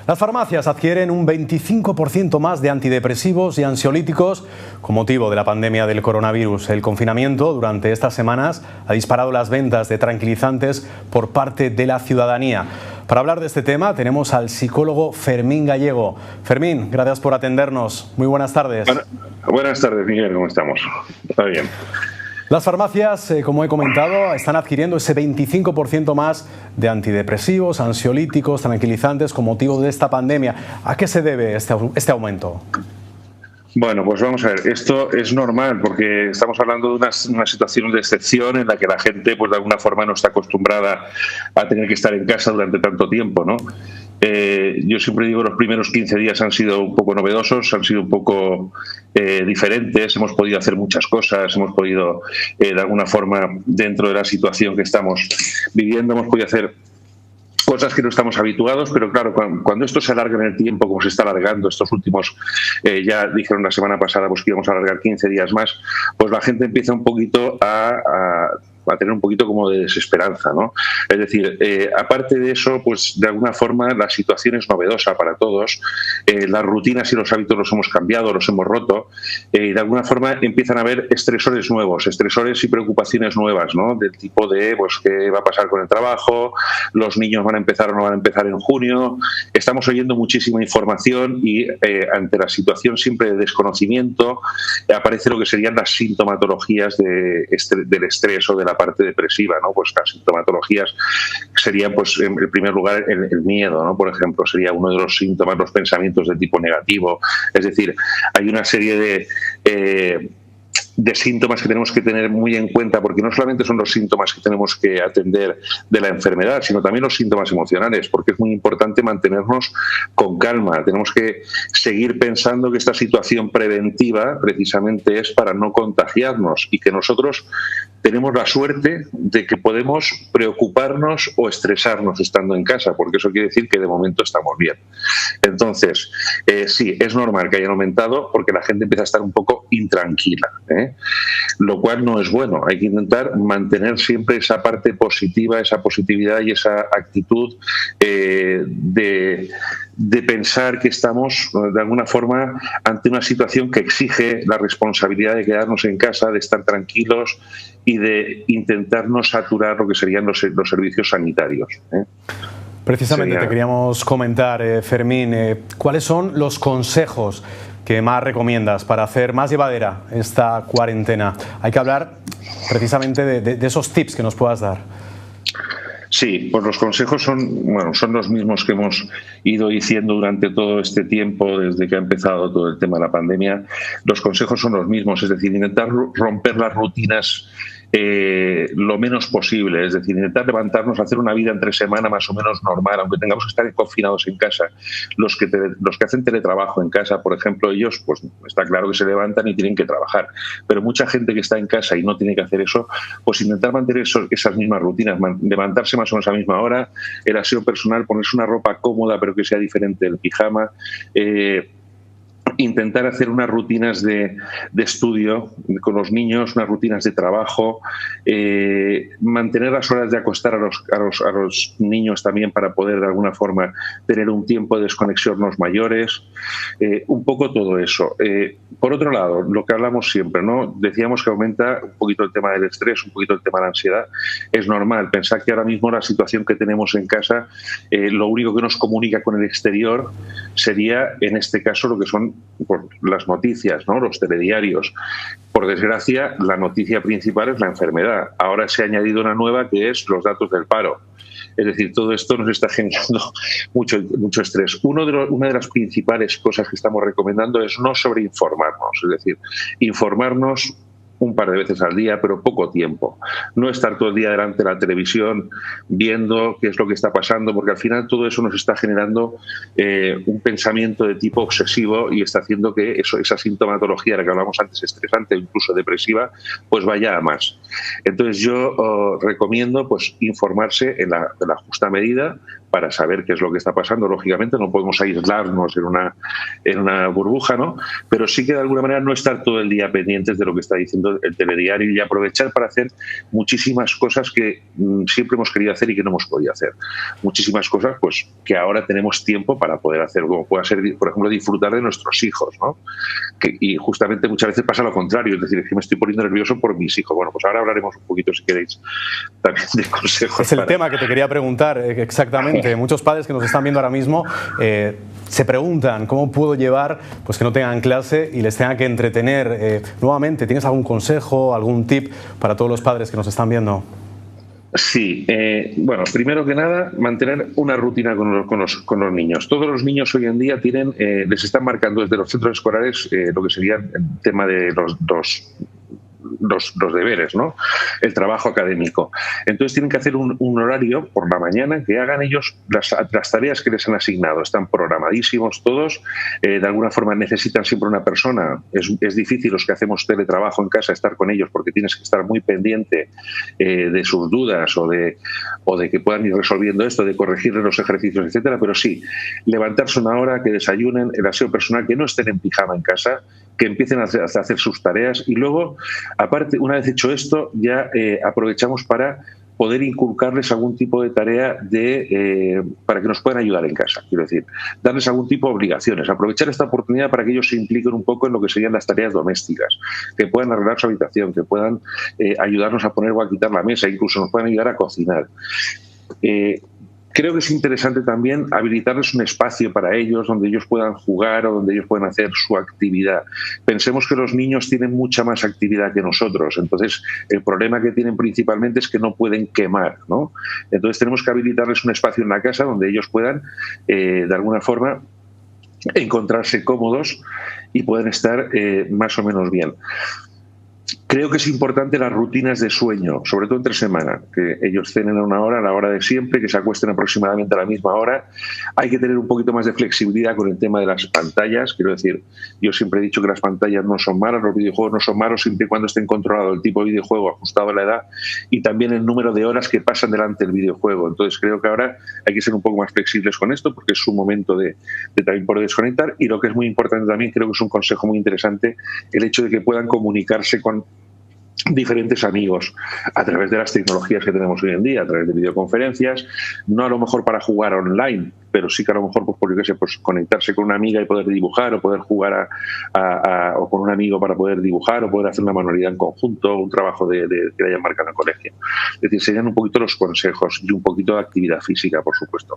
Las farmacias adquieren un 25% más de antidepresivos y ansiolíticos con motivo de la pandemia del coronavirus. El confinamiento durante estas semanas ha disparado las ventas de tranquilizantes por parte de la ciudadanía. Para hablar de este tema tenemos al psicólogo Fermín Gallego. Fermín, gracias por atendernos. Muy buenas tardes. Buenas tardes, Miguel. ¿Cómo estamos? Está bien. Las farmacias, como he comentado, están adquiriendo ese 25% más de antidepresivos, ansiolíticos, tranquilizantes con motivo de esta pandemia. ¿A qué se debe este aumento? Bueno, pues vamos a ver, esto es normal porque estamos hablando de una situación de excepción en la que la gente, pues de alguna forma, no está acostumbrada a tener que estar en casa durante tanto tiempo, ¿no? Yo siempre digo, los primeros 15 días han sido un poco novedosos, han sido un poco diferentes, hemos podido hacer muchas cosas, hemos podido, de alguna forma, dentro de la situación que estamos viviendo, hemos podido hacer cosas que no estamos habituados, pero claro, cuando esto se alarga en el tiempo, como se está alargando estos últimos, ya dijeron la semana pasada pues que íbamos a alargar 15 días más, pues la gente empieza un poquito a tener un poquito como de desesperanza, ¿no? Es decir, aparte de eso, pues de alguna forma la situación es novedosa para todos, las rutinas y los hábitos los hemos cambiado, los hemos roto, y de alguna forma empiezan a haber estresores nuevos, estresores y preocupaciones nuevas, ¿no? Del tipo de, pues, qué va a pasar con el trabajo, los niños van a empezar o no van a empezar en junio, estamos oyendo muchísima información y ante la situación siempre de desconocimiento aparece lo que serían las sintomatologías del estrés o de la parte depresiva, ¿no? Pues las sintomatologías serían, pues, en primer lugar, el miedo, ¿no? Por ejemplo, sería uno de los síntomas, los pensamientos de tipo negativo. Es decir, hay una serie de síntomas que tenemos que tener muy en cuenta, porque no solamente son los síntomas que tenemos que atender de la enfermedad, sino también los síntomas emocionales, porque es muy importante mantenernos con calma. Tenemos que seguir pensando que esta situación preventiva precisamente es para no contagiarnos y que nosotros tenemos la suerte de que podemos preocuparnos o estresarnos estando en casa, porque eso quiere decir que de momento estamos bien. Entonces, sí, es normal que hayan aumentado porque la gente empieza a estar un poco intranquila, lo cual no es bueno. Hay que intentar mantener siempre esa parte positiva, esa positividad y esa actitud de pensar que estamos, de alguna forma, ante una situación que exige la responsabilidad de quedarnos en casa, de estar tranquilos y de intentar no saturar lo que serían los servicios sanitarios. Precisamente te queríamos comentar, Fermín, ¿cuáles son los consejos que más recomiendas para hacer más llevadera esta cuarentena? Hay que hablar precisamente de esos tips que nos puedas dar. Sí, pues los consejos son los mismos que hemos ido diciendo durante todo este tiempo, desde que ha empezado todo el tema de la pandemia. Los consejos son los mismos, es decir, intentar romper las rutinas lo menos posible, es decir, intentar levantarnos, hacer una vida entre semana más o menos normal, aunque tengamos que estar confinados en casa. Los que hacen teletrabajo en casa, por ejemplo, ellos, pues está claro que se levantan y tienen que trabajar, pero mucha gente que está en casa y no tiene que hacer eso, pues intentar mantener esas mismas rutinas, levantarse más o menos a la misma hora, el aseo personal, ponerse una ropa cómoda pero que sea diferente del pijama, intentar hacer unas rutinas de estudio con los niños, unas rutinas de trabajo, mantener las horas de acostar a los niños también para poder de alguna forma tener un tiempo de desconexión los mayores, un poco todo eso. Por otro lado, lo que hablamos siempre, ¿no? Decíamos que aumenta un poquito el tema del estrés, un poquito el tema de la ansiedad. Es normal pensar que ahora mismo la situación que tenemos en casa, lo único que nos comunica con el exterior sería, en este caso, lo que son las noticias, ¿no? Los telediarios. Por desgracia, la noticia principal es la enfermedad. Ahora se ha añadido una nueva que es los datos del paro. Es decir, todo esto nos está generando mucho estrés. Una de las principales cosas que estamos recomendando es no sobreinformarnos, es decir, informarnos un par de veces al día, pero poco tiempo. No estar todo el día delante de la televisión viendo qué es lo que está pasando, porque al final todo eso nos está generando un pensamiento de tipo obsesivo y está haciendo que esa sintomatología de la que hablamos antes, estresante o incluso depresiva, pues vaya a más. Entonces yo recomiendo pues informarse en la justa medida para saber qué es lo que está pasando. Lógicamente no podemos aislarnos en una burbuja, ¿no? Pero sí que de alguna manera no estar todo el día pendientes de lo que está diciendo viendo el telediario y aprovechar para hacer muchísimas cosas que siempre hemos querido hacer y que no hemos podido hacer. Muchísimas cosas pues que ahora tenemos tiempo para poder hacer, como pueda ser, por ejemplo, disfrutar de nuestros hijos, ¿no? Y justamente muchas veces pasa lo contrario, es decir, es que me estoy poniendo nervioso por mis hijos. Bueno, pues ahora hablaremos un poquito, si queréis, también de consejos. Es el tema que te quería preguntar, exactamente. Muchos padres que nos están viendo ahora mismo se preguntan cómo puedo llevar pues que no tengan clase y les tenga que entretener. Nuevamente, ¿tienes algún consejo, algún tip para todos los padres que nos están viendo? Sí, bueno, primero que nada, mantener una rutina con los niños. Todos los niños hoy en día tienen, les están marcando desde los centros escolares lo que sería el tema de los deberes, ¿no? El trabajo académico. Entonces tienen que hacer un horario por la mañana que hagan ellos las tareas que les han asignado. Están programadísimos todos. De alguna forma necesitan siempre una persona. Es difícil los que hacemos teletrabajo en casa estar con ellos porque tienes que estar muy pendiente de sus dudas o de que puedan ir resolviendo esto, de corregirles los ejercicios, etcétera. Pero sí, levantarse una hora, que desayunen, el aseo personal, que no estén en pijama en casa, que empiecen a hacer sus tareas y luego, aparte, una vez hecho esto, ya aprovechamos para poder inculcarles algún tipo de tarea para que nos puedan ayudar en casa, quiero decir, darles algún tipo de obligaciones, aprovechar esta oportunidad para que ellos se impliquen un poco en lo que serían las tareas domésticas, que puedan arreglar su habitación, que puedan ayudarnos a poner o a quitar la mesa, incluso nos puedan ayudar a cocinar. Creo que es interesante también habilitarles un espacio para ellos donde ellos puedan jugar o donde ellos puedan hacer su actividad. Pensemos que los niños tienen mucha más actividad que nosotros, entonces el problema que tienen principalmente es que no pueden quemar, ¿no? Entonces tenemos que habilitarles un espacio en la casa donde ellos puedan, de alguna forma, encontrarse cómodos y puedan estar más o menos bien. Creo que es importante las rutinas de sueño, sobre todo entre semana, que ellos cenen a una hora, a la hora de siempre, que se acuesten aproximadamente a la misma hora. Hay que tener un poquito más de flexibilidad con el tema de las pantallas. Quiero decir, yo siempre he dicho que las pantallas no son malas, los videojuegos no son malos, siempre y cuando estén controlado el tipo de videojuego ajustado a la edad y también el número de horas que pasan delante del videojuego. Entonces creo que ahora hay que ser un poco más flexibles con esto porque es un momento de también poder desconectar. Y lo que es muy importante también, creo que es un consejo muy interesante, el hecho de que puedan comunicarse con diferentes amigos a través de las tecnologías que tenemos hoy en día, a través de videoconferencias, no a lo mejor para jugar online, pero sí que a lo mejor pues conectarse con una amiga y poder dibujar o poder jugar o con un amigo para poder dibujar o poder hacer una manualidad en conjunto, un trabajo que le hayan marcado en el colegio. Es decir, serían un poquito los consejos y un poquito de actividad física, por supuesto.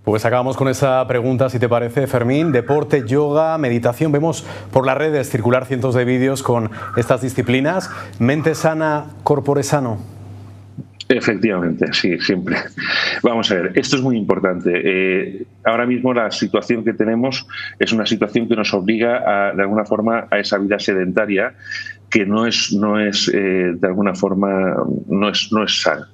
Pues acabamos con esa pregunta, si te parece, Fermín. Deporte, yoga, meditación. Vemos por las redes circular cientos de vídeos con estas disciplinas. Mente sana, corpore sano. Efectivamente, sí, siempre. Vamos a ver, esto es muy importante. Ahora mismo la situación que tenemos es una situación que nos obliga de alguna forma a esa vida sedentaria que no es de alguna forma no es sana.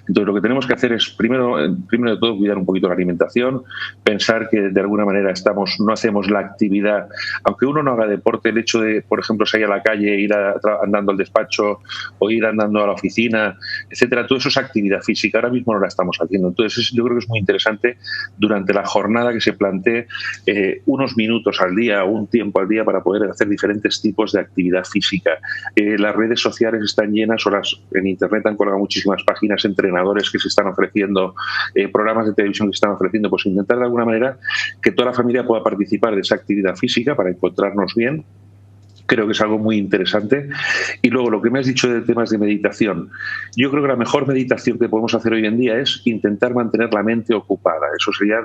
Entonces lo que tenemos que hacer es primero de todo cuidar un poquito la alimentación, pensar que de alguna manera no hacemos la actividad, aunque uno no haga deporte, el hecho de, por ejemplo, salir a la calle, ir andando al despacho o ir andando a la oficina, etcétera, todo eso es actividad física. Ahora mismo no la estamos haciendo. Entonces yo creo que es muy interesante durante la jornada que se plantee unos minutos al día o un tiempo al día para poder hacer diferentes tipos de actividad física. Las redes sociales están llenas, en internet han colgado muchísimas páginas, entrenadores que se están ofreciendo, programas de televisión que se están ofreciendo, pues intentar de alguna manera que toda la familia pueda participar de esa actividad física para encontrarnos bien. Creo que es algo muy interesante. Y luego lo que me has dicho de temas de meditación. Yo creo que la mejor meditación que podemos hacer hoy en día es intentar mantener la mente ocupada. Eso sería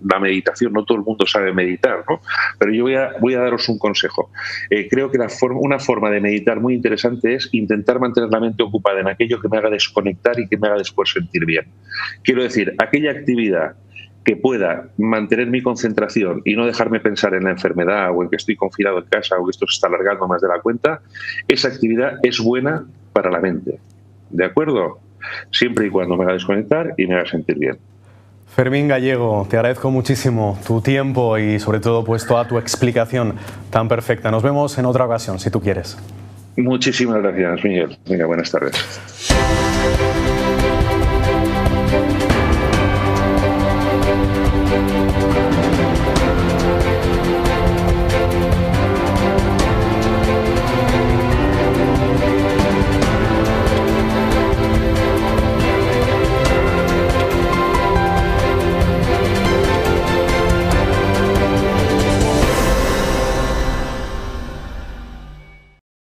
la meditación. No todo el mundo sabe meditar, ¿no? Pero yo voy a daros un consejo. Creo que una forma de meditar muy interesante es intentar mantener la mente ocupada en aquello que me haga desconectar y que me haga después sentir bien. Quiero decir, aquella actividad que pueda mantener mi concentración y no dejarme pensar en la enfermedad o en que estoy confinado en casa o que esto se está alargando más de la cuenta, esa actividad es buena para la mente. ¿De acuerdo? Siempre y cuando me haga desconectar y me haga sentir bien. Fermín Gallego, te agradezco muchísimo tu tiempo y sobre todo pues toda tu explicación tan perfecta. Nos vemos en otra ocasión, si tú quieres. Muchísimas gracias, Miguel. Venga, buenas tardes.